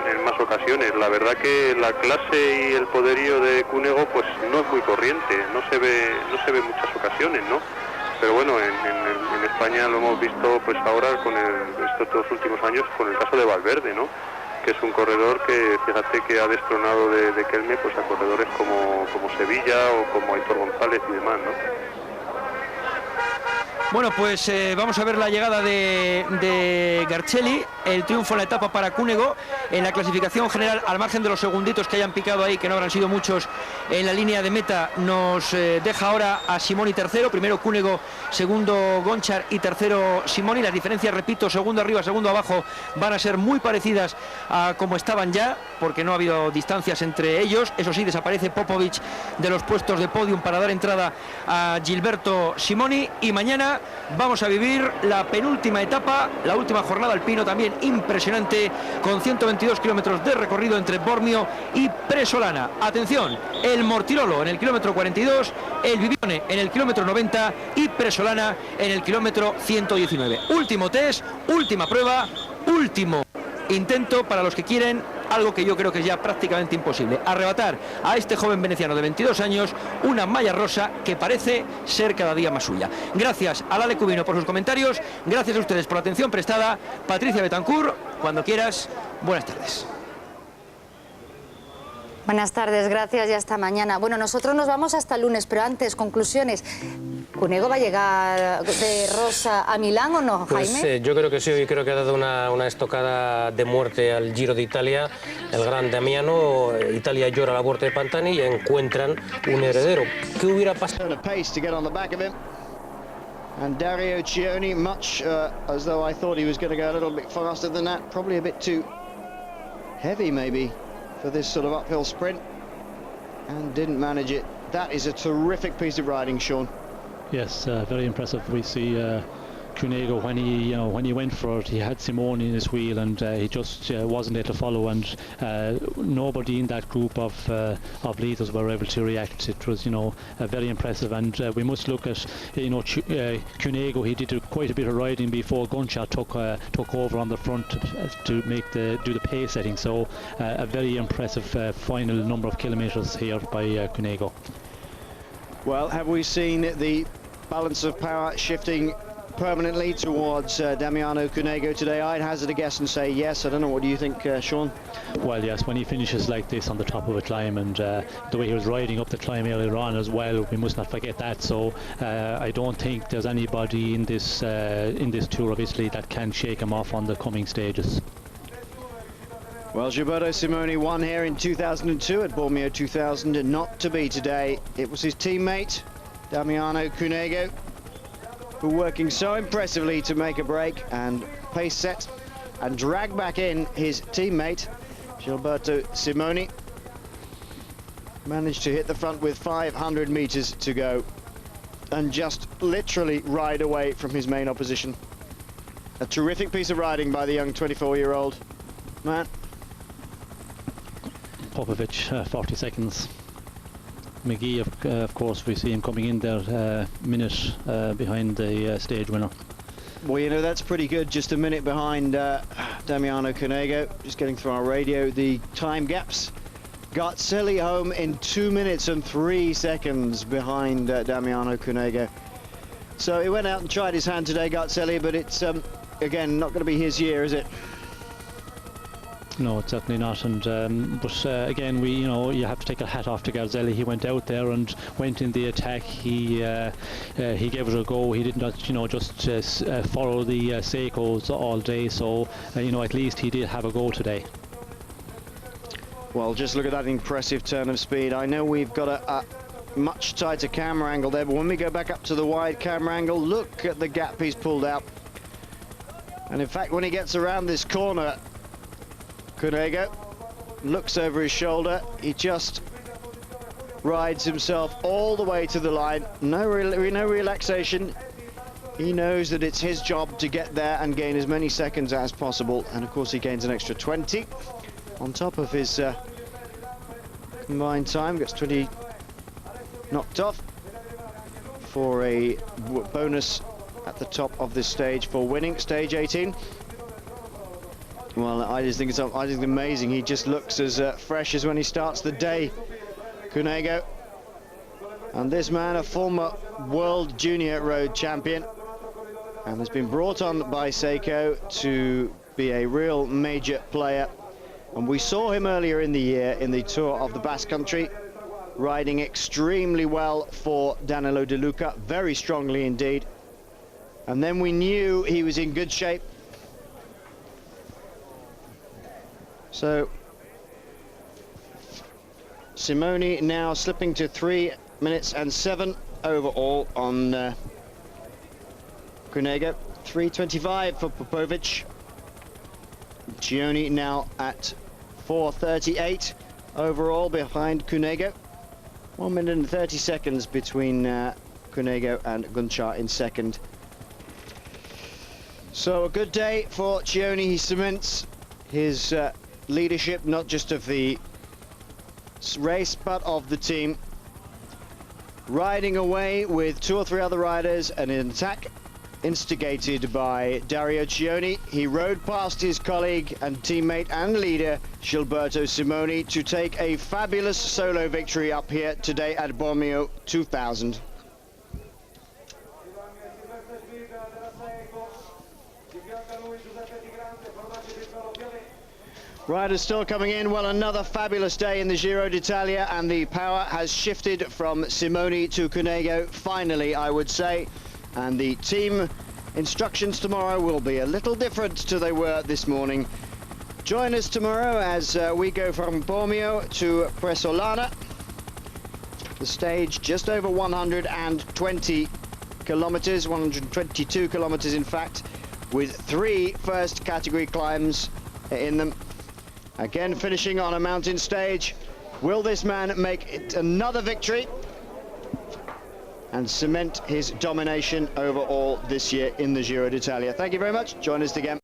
en más ocasiones. La verdad que la clase y el poderío de Cunego pues no es muy corriente, no se ve muchas ocasiones, ¿no? Pero bueno, en España lo hemos visto pues ahora con estos 2 últimos años con el caso de Valverde, ¿no? Que es un corredor que, fíjate, que ha destronado de Kelme pues a corredores como Sevilla o como Aitor González y demás, ¿no? Bueno, pues vamos a ver la llegada de Garcelli, el triunfo en la etapa para Cunego. En la clasificación general, al margen de los segunditos que hayan picado ahí, que no habrán sido muchos en la línea de meta, nos deja ahora a Simoni tercero, primero Cunego, segundo Gonchar y tercero Simoni. Las diferencias, repito, segundo arriba, segundo abajo, van a ser muy parecidas a como estaban ya, porque no ha habido distancias entre ellos. Eso sí, desaparece Popovic de los puestos de podium para dar entrada a Gilberto Simoni, y mañana vamos a vivir la penúltima etapa, la última jornada alpino, también impresionante, con 122 kilómetros de recorrido entre Bormio y Presolana. Atención, el Mortirolo en el kilómetro 42, el Bibione en el kilómetro 90 y Presolana en el kilómetro 119. Último test, última prueba, último intento para los que quieren algo que yo creo que es ya prácticamente imposible: arrebatar a este joven veneciano de 22 años una malla rosa que parece ser cada día más suya. Gracias a Lale Cubino por sus comentarios, gracias a ustedes por la atención prestada. Patricia Betancourt, cuando quieras, buenas tardes. Buenas tardes, gracias y hasta mañana. Bueno, nosotros nos vamos hasta el lunes, pero antes, conclusiones. ¿Cunego va a llegar de rosa a Milán o no, Jaime? Pues yo creo que sí, creo que ha dado una estocada de muerte al Giro de Italia, el gran Damiano. Italia llora la muerte de Pantani y encuentran un heredero. ¿Qué hubiera pasado? And Dario Cioni, much as though I thought he was going to go a little bit faster than that, probably a bit too heavy maybe for this sort of uphill sprint, and didn't manage it. That is a terrific piece of riding, Sean. Yes, very impressive. We see Cunego, when he went for it, he had Simone in his wheel, and he just wasn't there to follow, and nobody in that group of leaders were able to react. It was, very impressive, and we must look at, Cunego. He did quite a bit of riding before Gonchar took over on the front to do the pace setting. So a very impressive final number of kilometres here by Cunego. Well, have we seen the balance of power shifting permanently towards Damiano Cunego today? I'd hazard a guess and say yes. I don't know. What do you think, Sean? Well, yes, when he finishes like this on the top of a climb, and the way he was riding up the climb earlier on as well, we must not forget that. So I don't think there's anybody in this Tour of Italy that can shake him off on the coming stages. Well, Gilberto Simoni won here in 2002 at Bormio 2000, and not to be today. It was his teammate, Damiano Cunego, who working so impressively to make a break and pace set and drag back in his teammate, Gilberto Simoni. Managed to hit the front with 500 meters to go and just literally ride away from his main opposition. A terrific piece of riding by the young 24-year-old man. Popovic, 40 seconds. McGee, of course, we see him coming in there, minute behind the stage winner. Well, that's pretty good, just a minute behind Damiano Cunego. Just getting through our radio, the time gaps. Garzelli home in 2 minutes and 3 seconds behind Damiano Cunego. So he went out and tried his hand today, Garzelli, but it's, again, not going to be his year, is it? No, it's certainly not. And but again, you have to take a hat off to Garzelli. He went out there and went in the attack. He gave it a go. He did not, just follow the Seikos all day. So at least he did have a go today. Well, just look at that impressive turn of speed. I know we've got a much tighter camera angle there, but when we go back up to the wide camera angle, look at the gap he's pulled out. And in fact, when he gets around this corner, Cunego looks over his shoulder. He just rides himself all the way to the line. No relaxation. He knows that it's his job to get there and gain as many seconds as possible. And of course, he gains an extra 20 on top of his combined time. Gets 20 knocked off for a bonus at the top of this stage for winning stage 18. Well, I just think it's amazing. He just looks as fresh as when he starts the day, Cunego. And this man, a former world junior road champion, and has been brought on by Seiko to be a real major player. And we saw him earlier in the year in the Tour of the Basque Country, riding extremely well for Danilo De Luca, very strongly indeed. And then we knew he was in good shape. So Simoni now slipping to 3 minutes and 7 overall on Cunego. 3:25 for Popovic. Gioni now at 4:38 overall behind Cunego. 1 minute and 30 seconds between Cunego and Gunchar in second. So a good day for Cioni. He cements his leadership, not just of the race, but of the team. Riding away with 2 or 3 other riders, and an attack instigated by Dario Cioni. He rode past his colleague and teammate and leader, Gilberto Simoni, to take a fabulous solo victory up here today at Bormio 2000. Riders still coming in. Well, another fabulous day in the Giro d'Italia, and the power has shifted from Simoni to Cunego, finally, I would say. And the team instructions tomorrow will be a little different to they were this morning. Join us tomorrow as we go from Bormio to Presolana. The stage just over 120 kilometers, 122 kilometers in fact, with 3 first category climbs in them. Again, finishing on a mountain stage. Will this man make it another victory and cement his domination overall this year in the Giro d'Italia? Thank you very much. Join us again.